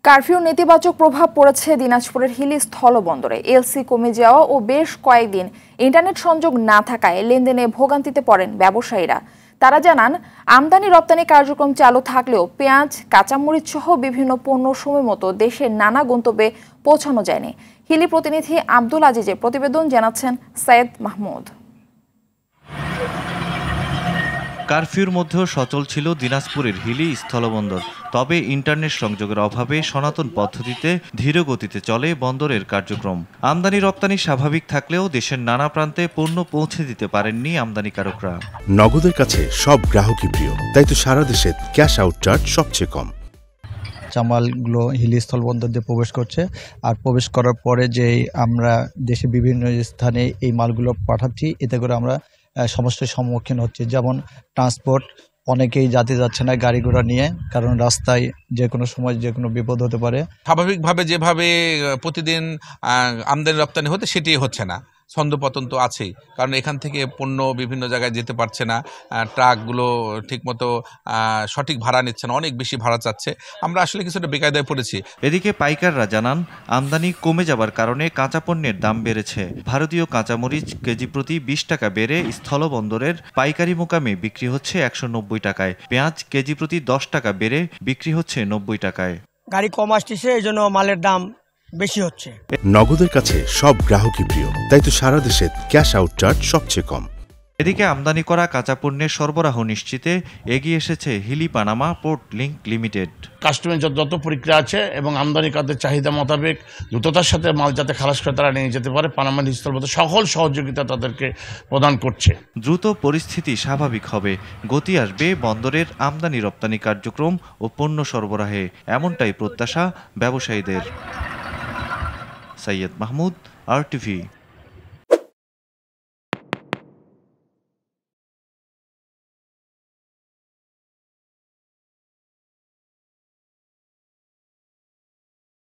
Curfew নেতিবাচক প্রভাব পড়েছে দিনাজপুরের হিলি স্থলবন্দরে। এলসি কমে যাওয়া ও বেশ কয়েকদিন ইন্টারনেট সংযোগ না থাকায় লেনদেনে ভোগান্তিতে পড়েন ব্যবসায়ীরা। তারা জানান, আমদানি রপ্তানি কার্যক্রম চালু থাকলেও পেঁয়াজ, কাঁচামরিচ সহ বিভিন্ন পণ্য সময়মতো দেশের নানা গন্তব্যে পৌঁছানো যায়নি। হিলি প্রতিনিধি আব্দুল আজিজের প্রতিবেদন জানাচ্ছেন সৈয়দ মাহমুদ। কারফিউর মধ্যেও সচল ছিল দিনাজপুরের হিলি স্থলবন্দর। তবে ইন্টারনেট সংযোগের অভাবে সনাতন পদ্ধতিতে ধীর গতিতে চলে বন্দরের কার্যক্রম। আমদানি রপ্তানি স্বাভাবিক থাকলেও দেশের নানা প্রান্তে পণ্য পৌঁছে দিতে পারেননি আমদানিকারকরা। নগদের কাছে সব গ্রাহকই প্রিয়, তাই তো সারা দেশে ক্যাশ আউট চার্জ সবচেয়ে কম। মালগুলো হিলি স্থলবন্দর দিয়ে প্রবেশ করছে, আর প্রবেশ করার পরে যে আমরা দেশে বিভিন্ন স্থানে এই মালগুলো পাঠাচ্ছি, এতে করে আমরা সমস্যার সম্মুখীন হচ্ছে। যেমন ট্রান্সপোর্ট, অনেকেই যেতে যাচ্ছে না গাড়ি ঘোড়া নিয়ে, কারণ রাস্তায় যে কোনো সময় যে কোনো বিপদ হতে পারে। স্বাভাবিকভাবে যেভাবে প্রতিদিন আমদানি রপ্তানি হতে সেটি হচ্ছে না। ছন্দপতন তো আছেই, কারণ এখান থেকে পণ্য বিভিন্ন জায়গায় যেতে পারছে না, ট্রাকগুলো ঠিকমতো সঠিক ভাড়া নিচ্ছে না, অনেক বেশি ভাড়া চাচ্ছে। আমরা আসলে কিছুটা বেকায়দায় পড়েছি। এদিকে পাইকাররা জানান, আমদানি কমে যাবার কারণে কাঁচা পণ্যের দাম বেড়েছে। ভারতীয় কাঁচামরিচ কেজি প্রতি 20 টাকা বেড়ে স্থলবন্দরের পাইকারি মোকামে বিক্রি হচ্ছে 190 টাকায়। পেঁয়াজ কেজি প্রতি 10 টাকা বেড়ে বিক্রি হচ্ছে 90 টাকায়। গাড়ি কম আসতেছে, এই জন্য মালের দাম বেশি হচ্ছে। নগদের কাছে সব গ্রাহকই প্রিয়, তাই তো সারা দেশে ক্যাশ আউট চার্জ সবচেয়ে কম। এদিকে আমদানি করা কাঁচা পণ্যের সরবরাহ নিশ্চিতে এগিয়ে এসেছে Hili Panama port link limited. কাস্টমের যত প্রক্রিয়া আছে এবং আমদানিকারদের চাহিদা মোতাবেক দ্রুততার সাথে মাল যাতে খালাস করে তারা নিয়ে যেতে পারে, পানামা স্থলবন্দর সকল সহযোগিতা তাদেরকে প্রদান করছে। দ্রুত পরিস্থিতি স্বাভাবিক হবে, গতি আসবে বন্দরের আমদানি রপ্তানি কার্যক্রম ও পণ্য সরবরাহে, এমনটাই প্রত্যাশা ব্যবসায়ীদের। সৈয়দ মাহমুদ, RTV।